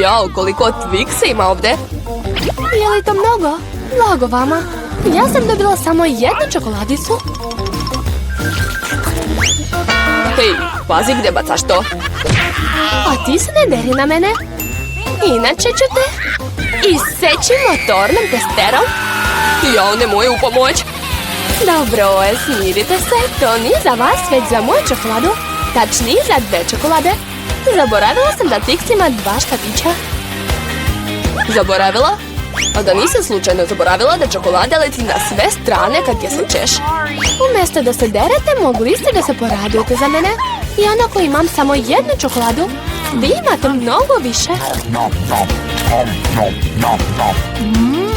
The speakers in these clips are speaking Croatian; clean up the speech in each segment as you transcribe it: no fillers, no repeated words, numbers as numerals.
Jao, koliko Twixa ima ovdje. Je li to mnogo? Blago vama. Ja sam dobila samo jednu čokoladicu. Hej, pazi gdje bacaš to. A ti se ne deri na mene. Inače ću te iseći motornom testerom. Jao, nemoj u pomoć. Dobro, smirite se. To nije za vas, već za moju čokoladu. Tačnije za 2 čokolade. Zaboravila sam da Twix ima 2 štapića. Zaboravila? A da nisam slučajno zaboravila da čokolada leti na sve strane kad je sečeš. Umjesto da se derete, mogli ste da se poradujete za mene. I onako imam samo jednu čokoladu. Vi imate mnogo više.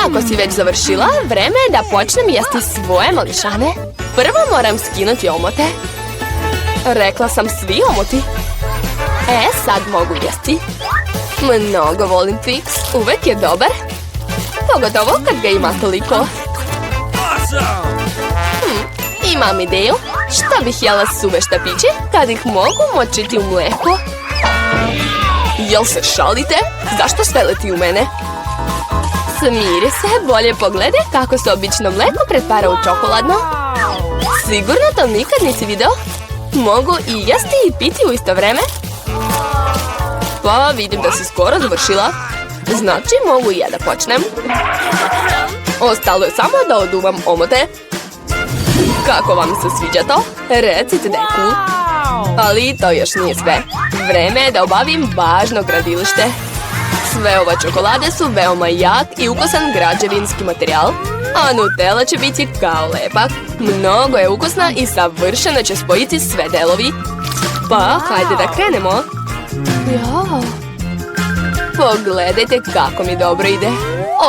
Ako si već završila, vreme je da počnem jesti svoje mališane. Prvo moram skinuti omote. Rekla sam svi omoti. Sad mogu jesti. Mnogo volim Twix, uvek je dobar. Pogotovo kad ga ima toliko. Imam ideju. Što bih jela suve štapiće kad ih mogu močiti u mlijeko? Jel se šalite? Zašto sve leti u mene? Smiri se, bolje pogledaj kako se obično mlijeko pretvara u čokoladno. Sigurno to nikad nisi video? Mogu i jesti i piti u isto vreme? Pa vidim da si skoro završila. Znači mogu i ja da počnem. Ostalo je samo da oduvam omote. Kako vam se sviđa to? Recite da je cool. Ali to još nije sve. Vreme je da obavim važno gradilište. Sve ove čokolade su veoma jak i ukusan građevinski materijal. A Nutella će biti kao lepak. Mnogo je ukusna i savršeno će spojiti sve delovi. Pa, hajde da krenemo. Jao. Pogledajte kako mi dobro ide.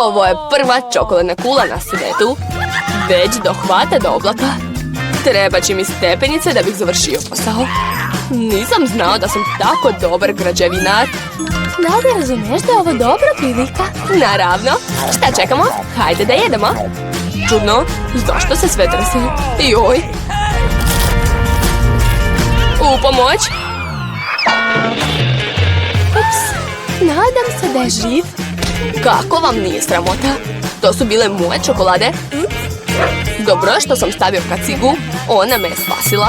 Ovo je prva čokoladna kula na svijetu. Već dohvata do oblaka. Treba će mi stepenice da bih završio posao. Nisam znao da sam tako dobar građevinar. Da li razumiješ da je ovo dobra prilika? Naravno. Šta čekamo? Hajde da jedemo. Čudno, zašto se sve trese? Joj. U pomoć. Ups, nadam se da je živ. Kako vam nije sramota? To su bile moje čokolade. Dobro je što sam stavio kacigu. Ona me je spasila.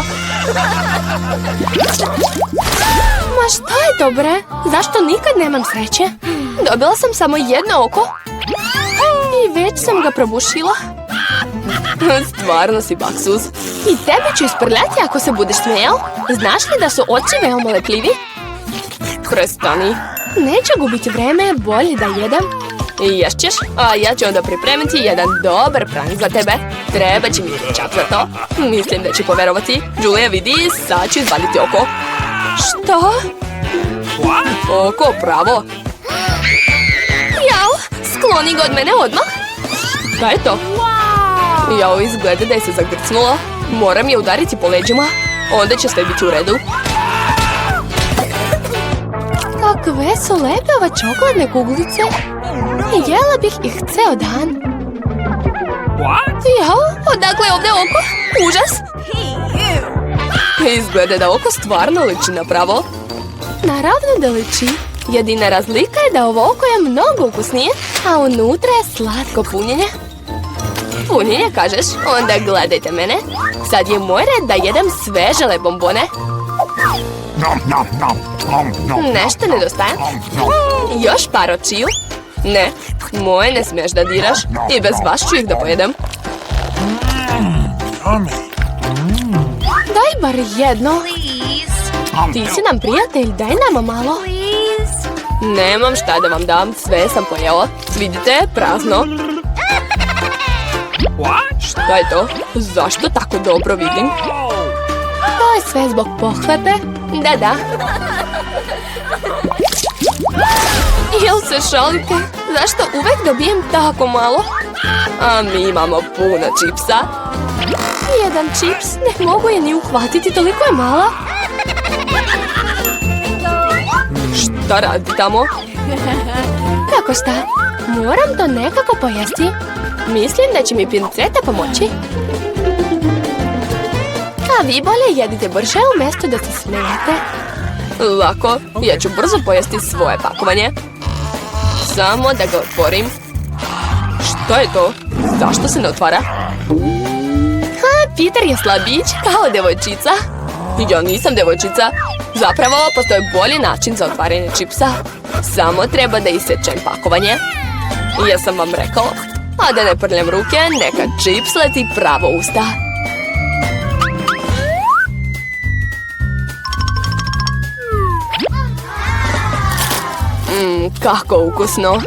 Ma šta je to, bre? Zašto nikad nemam sreće? Dobila sam samo jedno oko. I već sam ga probušila. Stvarno si baksuz. I tebe ću isprljati ako se budeš smijao. Znaš li da su oči veoma lepljivi? Prestani. Neću gubiti vreme, bolje da jedem. Ješćeš, a ja ću onda pripremiti jedan dobar prank za tebe. Treba će mi četvrto. Mislim da ću poverovati. Julia, vidi, sad ću izvaditi oko. Što? Oko, pravo. Jao, skloni ga od mene odmah. Šta je to? Jao, izgleda da je se zagrcnula. Moram je udariti po leđima. Onda će sve biti u redu. Kakve su lepe ove čokoladne kuglice. Jela bih ih ceo dan. Jao, odakle je ovdje oko? Užas. Izgleda da oko stvarno liči na pravo. Naravno da liči. Jedina razlika je da ovo oko je mnogo ukusnije, a unutra je slatko punjenje. Punjenje kažeš? Onda gledajte mene. Sad je moj red da jedem svežele bombone. Nešto nedostaje. Još par očiju. Ne, moje ne smiješ da diraš. I bez vas ću ih da pojedem. Daj bar jedno. Ti si nam prijatelj, daj nama malo. Nemam šta da vam dam, sve sam pojela. Vidite, prazno. Šta je to? Zašto tako dobro vidim? To je sve zbog pohlepe. Da. Jel se šalite? Zašto uvek dobijem tako malo? A mi imamo puno čipsa. Jedan čips, ne mogu je ni uhvatiti, toliko je mala. Šta radi tamo? Kako šta? Moram to nekako pojesti. Mislim da će mi pinceta pomoći. A vi bolje jedite brže umjesto da se smijete. Lako, ja ću brzo pojesti svoje pakovanje. Samo da ga otvorim. Što je to? Zašto se ne otvara? Peter je slabić kao devojčica. Ja nisam devojčica. Zapravo, postoji bolji način za otvaranje čipsa. Samo treba da isečem pakovanje. Jesam vam rekao. A da ne prljam ruke, neka čips leti pravo u usta. Kako ukusno.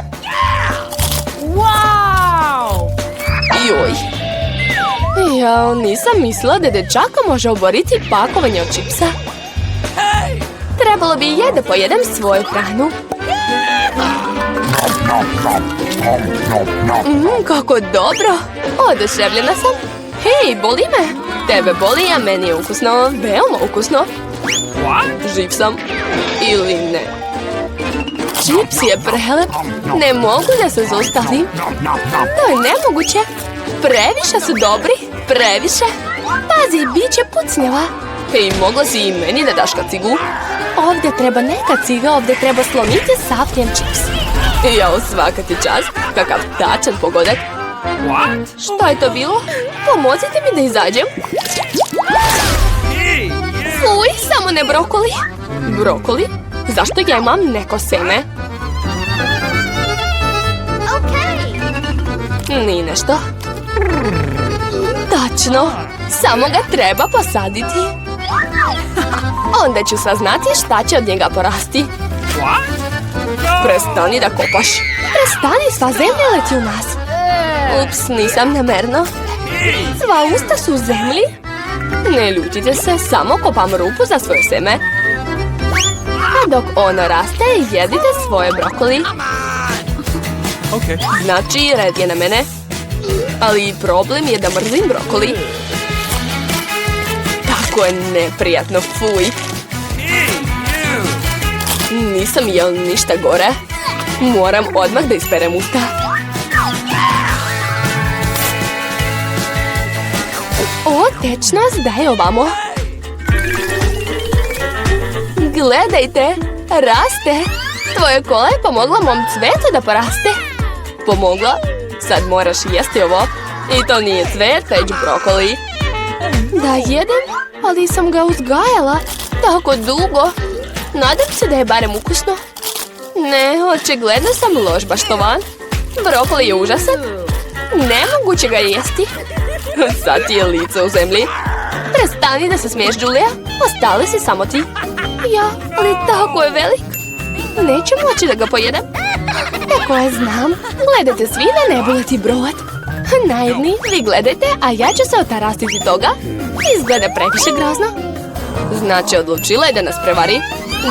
Wow! Joj. Ja nisam mislila da dečaka može oboriti pakovanje od čipsa. Trebalo bi i da pojedem svoju hranu. Kako dobro. Oduševljena sam. Hej, boli me. Tebe boli, a meni je ukusno. Veoma ukusno. Živ sam. Ili ne. Čips je prelep. Ne mogu da se zaustavim. To je nemoguće. Previše su dobri. Previše. Pazi, bit će pucnjava. Hej, mogla si i meni da daš kacigu? Ovdje treba neka ciga, ovdje treba slomiti sapljen čips. Jao, svaka ti čast. Kakav tačan pogodak. Što je to bilo? Pomozite mi da izađem. Fuj, samo ne brokoli. Brokoli? Zašto ja imam neko seme? Nije nešto. Tačno. Samo ga treba posaditi. Onda ću saznati šta će od njega porasti. Prestani da kopaš. Prestani, sva zemlja leti u nas. Ups, nisam namerno. Sva usta su u zemlji. Ne ljutite se, samo kopam rupu za svoje seme. A dok ono raste, jedite svoje brokoli. Znači, red je na mene. Ali problem je da mrzim brokoli. Tako je neprijatno, fuj. Nisam jel ništa gore. Moram odmah da isperem usta. O, tečnost, daj ovamo. Gledajte, raste. Tvoje kola je pomogla mom cvetu da poraste. Pomogla? Sad moraš jesti ovo. I to nije cvet, već brokoli. Da jedem, ali sam ga uzgajala tako dugo. Nadam se da je barem ukusno. Ne, očigledno sam loš baštovan. Brokoli je užasan. Nemoguće ga jesti. Sad ti je lice u zemlji. Prestani da se smiješ, Julia. Ostali si samo ti. Ja, ali tako je velik. Neću moći da ga pojedem. Tako je, znam. Gledajte svi da ne bude ti brod. Naivni, vi gledajte, a ja ću se otarastiti toga. Izgleda previše grozno. Znači, odlučila je da nas prevari.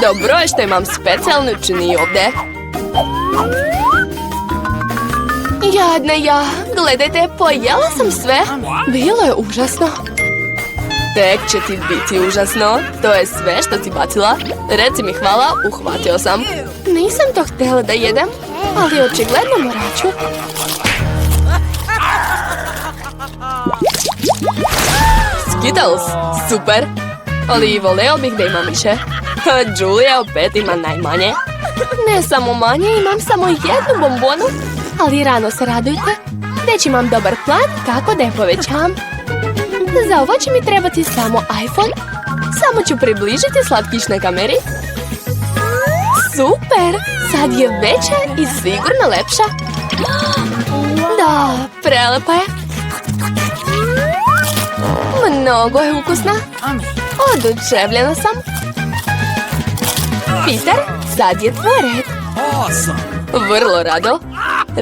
Dobro je što imam specijalnu čini ovdje. Jadna ja, gledajte, pojela sam sve. Bilo je užasno. Tek će ti biti užasno. To je sve što ti bacila. Reci mi hvala, uhvatio sam. Nisam to htjela da jedem, ali očigledno morat ću. Skittles, super. Ali voleo bih da imam više. Julia opet ima najmanje. Ne samo manje, imam samo jednu bombonu. Ali rano se radujte. Već imam dobar plan kako da je povećam. Za ovo će mi trebati samo iPhone. Samo ću približiti slatkišnoj kameri. Super! Sad je veća i sigurno lepša. Da, prelepa je. Mnogo je ukusna. Oduševljena sam. Peter, sad je tvoj red. Vrlo rado.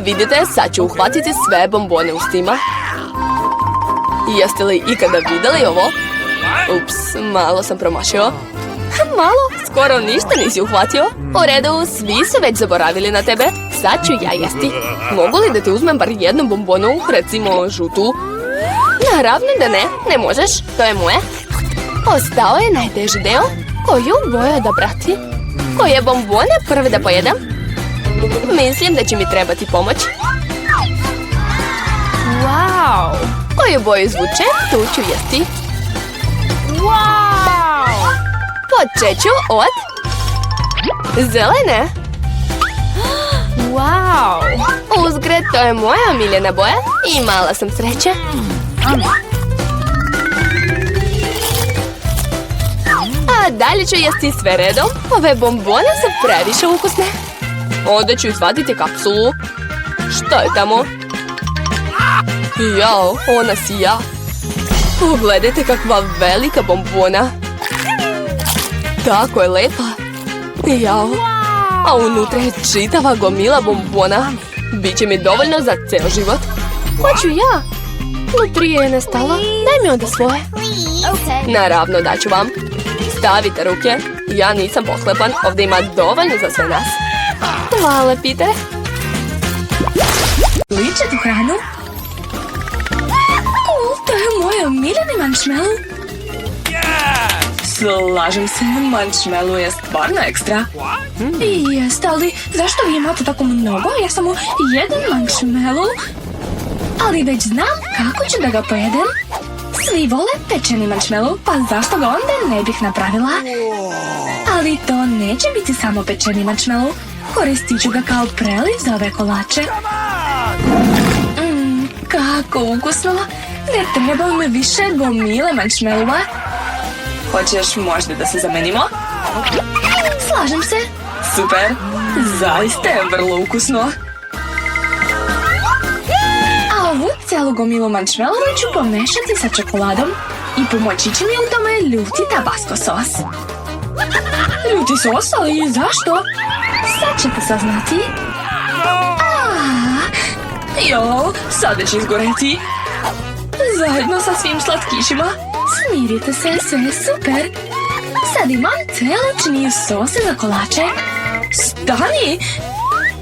Vidite, sad ću uhvatiti sve bombone ustima. Jeste li ikada vidjeli ovo? Ups, malo sam promašio. Malo, skoro ništa nisi uhvatio. U redu, svi su već zaboravili na tebe. Sad ću ja jesti. Mogu li da ti uzmem bar jednu bombonu, recimo žutu? Naravno da ne, ne možeš, to je moje. Ostao je najteži deo. Koju boju odabrati? Koje bombone prve da pojedem? Mislim da će mi trebati pomoć. Wow! Koju boju izvučem, tu ću jesti. Wow! Počet ću od zelene. Wow! Uzgred, to je moja omiljena boja i mala sam sreće. A dalje ću jesti sve redom. Ove bombone su previše ukusne. Onda ću izvaditi kapsulu. Šta je tamo? Jao, ona sija. Pogledajte kakva velika bombona. Tako je lepa. Jao. A unutra je čitava gomila bombona. Biće mi dovoljno za ceo život. Hoću ja. Nutrije je nestalo. Daj mi onda svoje. Naravno daću vam. Stavite ruke. Ja nisam pohlepan. Ovdje ima dovoljno za sve nas. Hvala, Peter. Liče tu hranu? To je moj omiljeni marshmallow. Slažem se, marshmallow je stvarno ekstra. I jeste, ali zašto vi imate tako mnogo? Ja samo jedan marshmallow. Ali već znam kako ću da ga pojedem. Svi vole pečeni marshmallow, pa zašto ga onda ne bih napravila? Ali to neće biti samo pečeni marshmallow. Koristit ću ga kao preliv za ove kolače. Kako ukusno. Ne treba mi više gomile marshmallowa. Hoćeš možda da se zamenimo? Slažem se. Super. Zaista je vrlo ukusno. A ovu cijelu gomilu marshmallowa ću pomešati sa čokoladom i pomoći će mi u tome ljuti tabasco sos. Ljuti sos, ali zašto? Sad ćete saznati. Jo, sada će izgoreti. Zajedno sa svim slatkišima. Smirite se, sve je super. Sad imam celu činiju sose za kolače. Stani!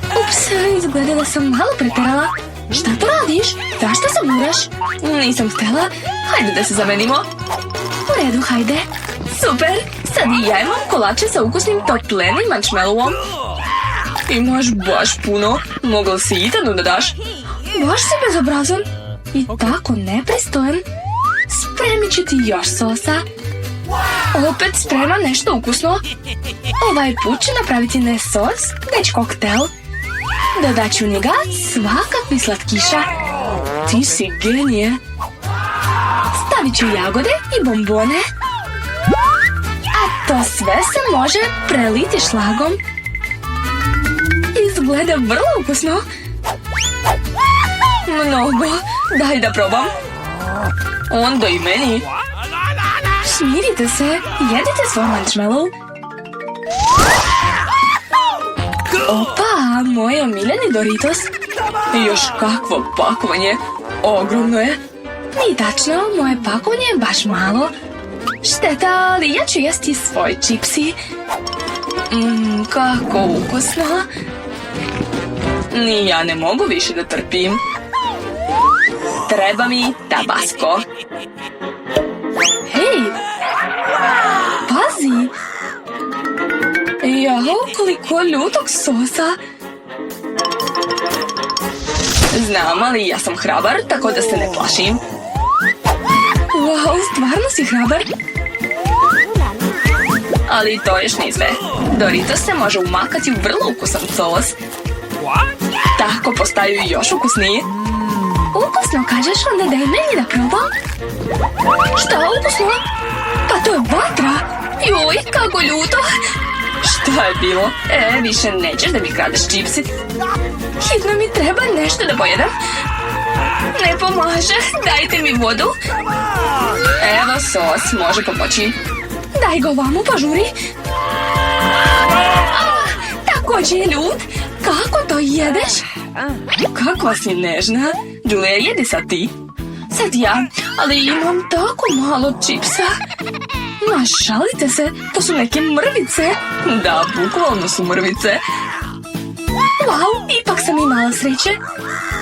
Ups, izgleda da sam malo preterala. Šta to radiš? Zašto se muraš? Nisam htjela. Hajde da se zamenimo. U redu, hajde. Super! Sad i ja imam kolače sa ukusnim toplenim marshmallowom. Imaš baš puno. Mogla si i da daš. Baš si bezobrazan. I tako nepristojan. Spremit ću ti još sosa. Opet spremam nešto ukusno. Ovaj put ću napraviti ne sos, već koktel. Dodat ću u njega svakakvi slatkiša. Ti si genije. Stavit ću jagode i bombone. A to sve se može preliti šlagom. Izgleda vrlo ukusno. Mnogo. Daj da probam. Onda i meni. Smirite se. Jedite svoj marshmallow. Opa, moj omiljeni Doritos. Još kakvo pakovanje. Ogromno je. I tačno, moje pakovanje je baš malo. Šteta, ali ja ću jesti svoj čipsi. Kako ukusno. Ni ja ne mogu više da trpim. Treba mi tabasco. Hej! Pazi! Jao, koliko ljutog sosa! Znam, ali ja sam hrabar, tako da se ne plašim. Wow, stvarno si hrabar? Ali to još nije sve. Doritos se može umakati u vrlo ukusan sos. Tako postaju još ukusniji. Ukusno kažeš, onda daj meni da probam. Šta ukusno? Pa to je vatra. Joj, kako ljuto. Šta je bilo? Više nećeš da mi kradeš čipsi. Hitno mi treba nešto da pojedem. Ne pomaže, dajte mi vodu. Evo sos, može pomoći. Daj ga ovamo, požuri. Također je ljut. Kako to jedeš? Kakva si nežna. Julia, jedi sad ti. Sad ja, ali imam tako malo čipsa. Ma, šalite se, to su neke mrvice. Da, bukvalno su mrvice. Wow, ipak sam imala sreće.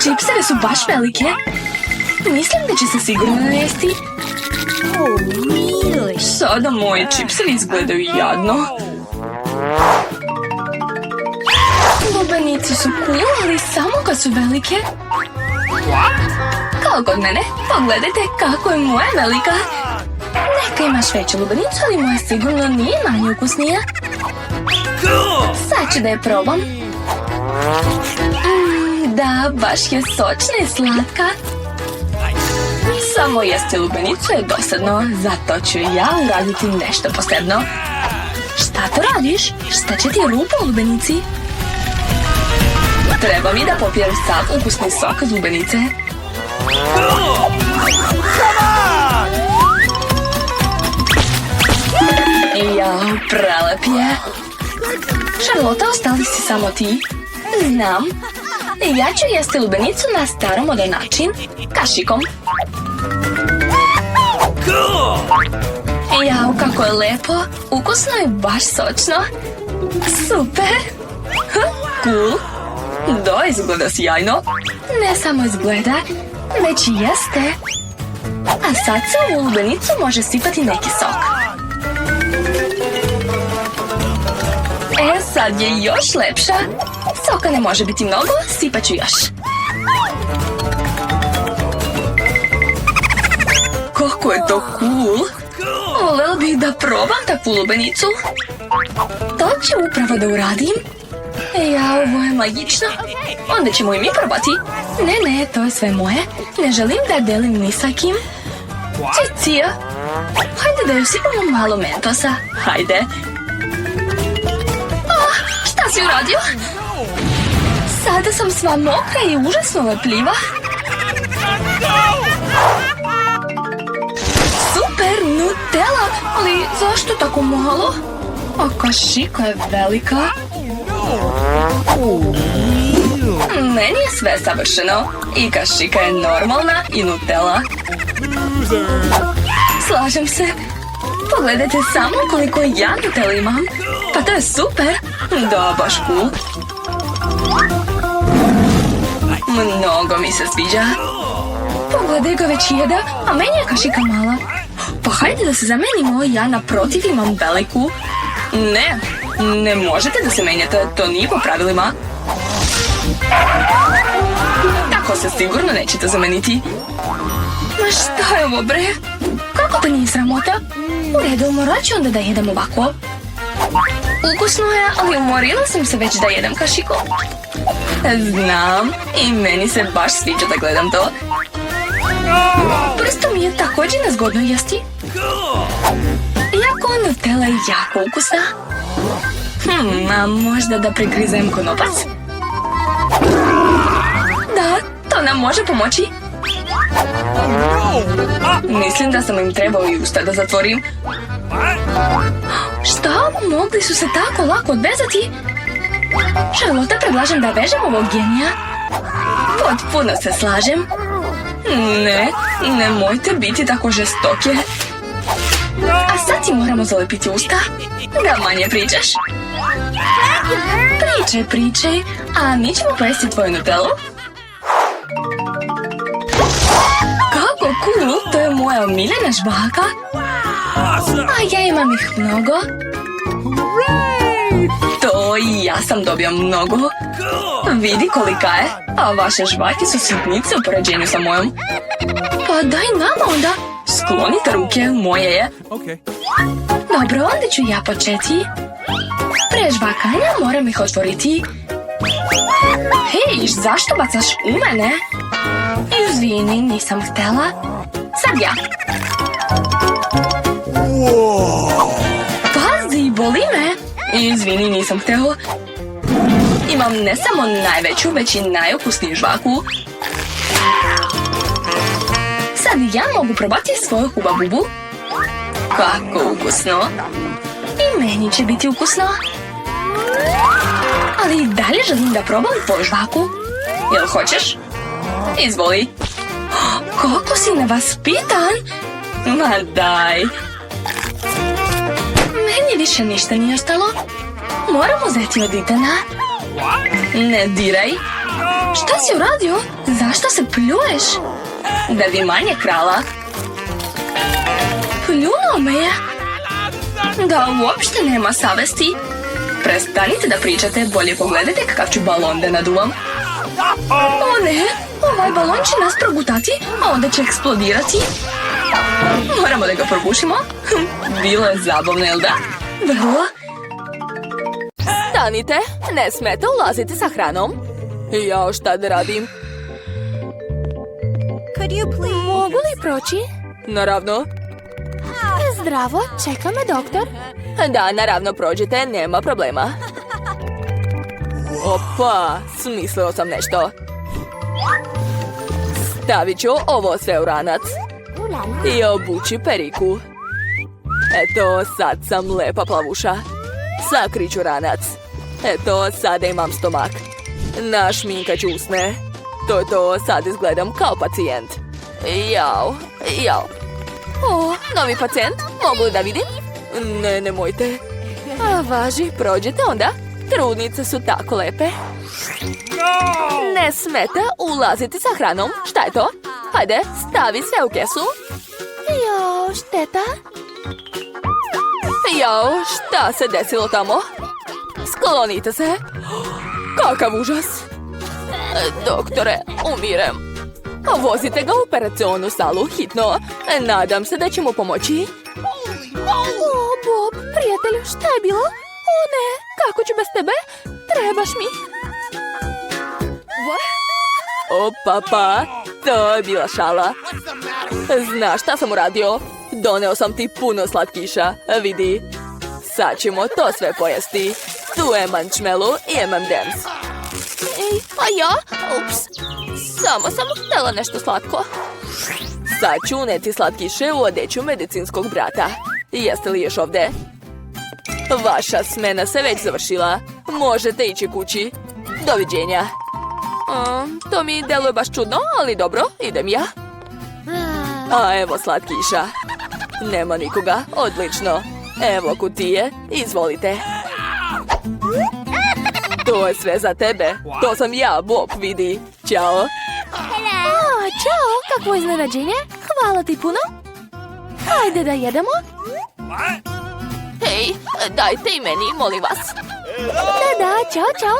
Čipseve su baš velike. Mislim da će se sigurno najesti. Sada moje čipsevi izgledaju jadno. Lubenice su cool, ali samo kad su velike. Kao kod mene, pogledajte kako je moja velika. Neka imaš veću lubenicu, ali moja sigurno nije manje ukusnija. Sad ću da je probam. Da, baš je sočna i slatka. Samo jesti lubenicu je dosadno, zato ću ja uraditi nešto posebno. Šta to radiš? Šta će ti rupa u lubenici? Treba mi da popijem sav ukusni sok od lubenice. Jao, prelep je. Charlotte, ostali si samo ti. Znam. Ja ću jesti lubenicu na staromodern način, kašikom. Jao, kako je lepo. Ukusno i baš sočno. Super. Cool. Da, izgleda sjajno. Ne samo izgleda, već i jeste. A sad se u lubenicu može sipati neki sok. Sad je još lepša. Soka ne može biti mnogo, sipat ću još. Kako je to cool! Volela bih da probam takvu lubenicu. To ću upravo da uradim. Ja, ovo je magično. Onda ćemo i mi probati. Ne, to je sve moje. Ne želim da delim ni sa kim. Cicija, hajde da joj sipamo malo mentosa. Hajde. Šta si uradio? Sada sam sva mokra i užasno lepljiva. Super, Nutella, ali zašto tako malo? A kašika je velika. Meni je sve savršeno. I kašika je normalna i Nutella. Slažem se. Pogledajte samo koliko ja Nutella imam. Pa to je super. Da, baš cool. Mnogo mi se sviđa. Pogledaj ga već jeda, a meni je kašika mala. Pa hajde da se zamenimo, ja naprotiv imam veliku. Ne možete da se menjate, to nije po pravilima. Tako se sigurno nećete zameniti. Ma šta je ovo bre? Kako to nije sramota? U redu, morat ću onda da jedem ovako. Ukusno je, ali umorila sam se već da jedem kašiku. Znam, i meni se baš sviđa da gledam to. Prosto mi je također nezgodno jesti. Iako Nutella je jako ukusna. A možda da pregrizem konopac? Da, to nam može pomoći. Mislim da sam im trebao i usta da zatvorim. Šta? Mogli su se tako lako odvezati? Charlotte, predlažem da vežem ovog genija. Potpuno se slažem. Ne, nemojte biti tako žestoke. A sad ti moramo zalepiti usta. Da manje pričaš. Pričaj, a mi ćemo pojesti tvoju Nutellu. Kako cool, to je moja omiljena žvaka. A ja imam ih mnogo. To i ja sam dobio mnogo. Vidi kolika je, a vaše žvake su sitnice u poređenju sa mojom. Pa daj nama onda. Sklonite ruke, moje je. Dobro, onda ću ja početi. Pre žvakanja moram ih otvoriti. Hej, zašto bacaš u mene? Izvini, nisam htela. Sad ja. Pazi, boli me. Izvini, nisam htela. Imam ne samo najveću, već i najukusniju žvaku. Sad ja mogu probati svoju Huba Bubu. Kako ukusno. I meni će biti ukusno. Ali i dalje želim da probam tvoju žvaku. Jel hoćeš? Izvoli. Kako si nevaspitan? Ma daj. Meni više ništa nije ostalo. Moram uzeti od Ethana. Ne diraj. Šta si uradio? Zašto se pljuješ? Da bi manje krala. Pljunuo me je. Da uopšte nema savesti. Prestanite da pričate, bolje pogledajte kakav ću balon da naduvam. O ne, ovaj balon će nas progutati, a onda će eksplodirati. Moramo da ga probušimo. Bilo je zabavno, jel da? Vrlo. stanite, ne smete ulaziti sa hranom. Jao, šta da radim? Mogu li proći? Naravno. Zdravo, čeka me doktor. Da, naravno prođite, nema problema. Opa, smislio sam nešto. Stavit ću ovo sve u ranac. I obući periku. Eto, sad sam lepa plavuša. Sakrit ću ranac. Eto, sada imam stomak. Našminkat ću usne. To je to, sad izgledam kao pacijent. Jao. O, novi pacijent, mogu li da vidim? Ne, nemojte. A važi, prođete onda. Trudnice su tako lepe. Ne smete ulaziti sa hranom. Šta je to? Hajde, stavi sve u kesu. Jao, šteta. Jao, šta se desilo tamo? Sklonite se. Kakav užas. Doktore, umirem. Vozite ga u operacionu salu, hitno. Nadam se da će mu pomoći. O, Bob, prijatelju, šta je bilo? O ne, kako ću bez tebe? Trebaš mi. Pa, to je bila šala. Znaš šta sam uradio? Doneo sam ti puno slatkiša, vidi. Sad ćemo to sve pojesti. Tu je mančmelu i M&M's. Ej, a ja? Ups, samo sam htjela nešto slatko. Sad ću uneti slatkiše u odeću medicinskog brata. Jeste li još ovdje? Vaša smena se već završila. Možete ići kući. Doviđenja. To mi deluje baš čudno, ali dobro, idem ja. A evo slatkiša. Nema nikoga, odlično. Evo kutije, izvolite. To je sve za tebe. To sam ja, Bob, vidi. Ćao. Ćao, kakvo iznenađenje. Hvala ti puno. Hajde da jedemo. Hej, dajte i meni, molim vas. Da, čao.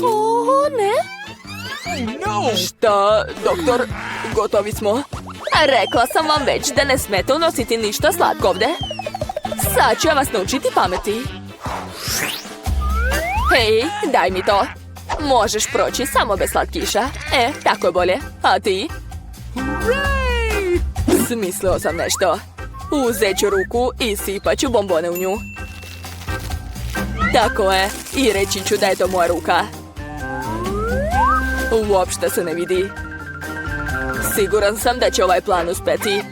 O, ne. Šta, doktor? Gotovi smo. Rekla sam vam već da ne smete unositi ništa slatko ovdje. Sad ću ja vas naučiti pameti. Hej, daj mi to. Možeš proći samo bez slatkiša. Tako je bolje. A ti? Smislio sam nešto. Uzet ću ruku i sipat ću bombone u nju. Tako je. I reći ću da je to moja ruka. Uopšte se ne vidi. Siguran sam da će ovaj plan uspeti.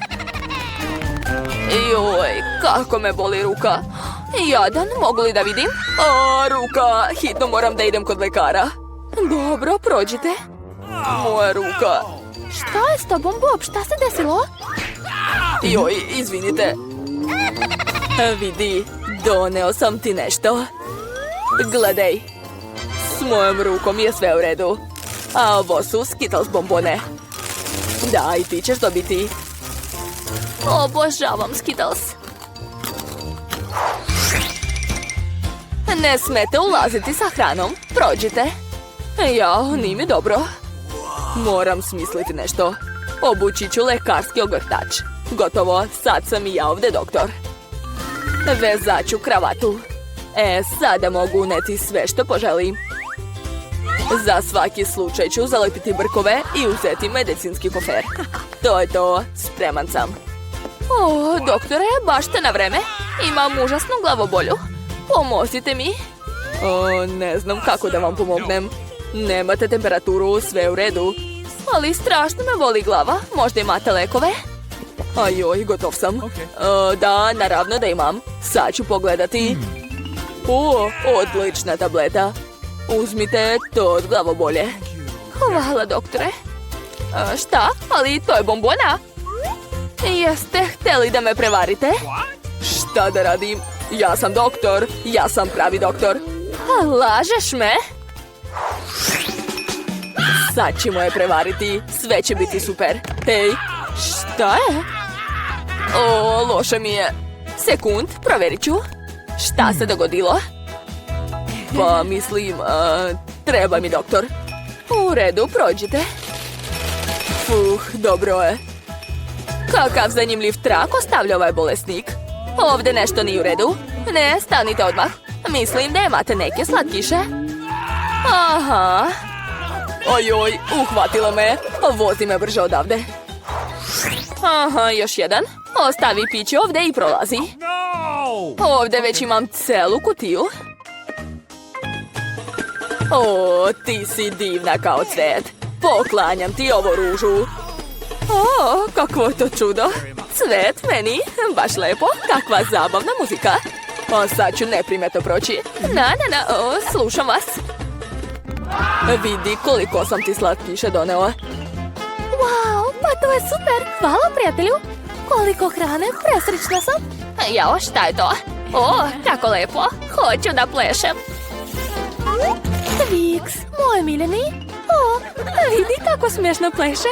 Joj, kako me boli ruka. Jadan, mogu li da vidim? Ruka, hitno moram da idem kod lekara. Dobro, prođite. Moja ruka. Šta je s tobom, Bob? Šta se desilo? Joj, izvinite. Vidi, doneo sam ti nešto. Gledaj. S mojom rukom je sve u redu. A ovo su Skittles bombone. Da, i ti ćeš dobiti. Obožavam Skittles. Ne smete ulaziti sa hranom. Prođite. Jao, nije mi dobro. Moram smisliti nešto. Obući ću lekarski ogrtač. Gotovo, sad sam i ja ovdje doktor. Vezat ću kravatu. Sada mogu uneti sve što poželim. Za svaki slučaj ću zalepiti brkove i uzeti medicinski kofer. To je to, spreman sam. O, doktore, baš ste na vreme. Imam užasnu glavobolju. Pomozite mi. Ne znam kako da vam pomognem. Nemate temperaturu, sve u redu. Ali strašno me boli glava. Možda imate lekove? Ajoj, gotov sam. Da, naravno da imam. Sad ću pogledati. Odlična tableta. Uzmite to od glavobolje. Hvala, doktore. Šta? Ali to je bombona? Jeste htjeli da me prevarite? Šta da radim? Ja sam doktor. Ja sam pravi doktor. Lažeš me? Sad ćemo je prevariti. Sve će biti super. Hej, šta je? Loše mi je. Sekund, provjerit ću. Šta se dogodilo? Pa mislim, treba mi doktor. U redu, prođite. Dobro je. Kakav zanimljiv trak ostavlja ovaj bolesnik. Ovdje nešto nije u redu. Ne, stanite odmah. Mislim da imate neke slatkiše. Aha. Ojoj, uhvatila me. Vozi me brže odavde. Aha, još jedan. Ostavi piće ovdje i prolazi. Ovdje već imam celu kutiju. O, ti si divna kao cvet. Poklanjam ti ovo ružu. O, kakvo je to čudo. Cvet meni, baš lepo. Kakva zabavna muzika. A sad ću neprimetno proći. O, slušam vas. Vidi koliko sam ti slatkiše doneo. Wow, pa to je super. Hvala, prijatelju. Koliko hrane, presrećna sam. Jao, šta je to? O, kako lepo. Hoću da plešem. Twix, moj miljeni. O, vidi kako smiješno pleše.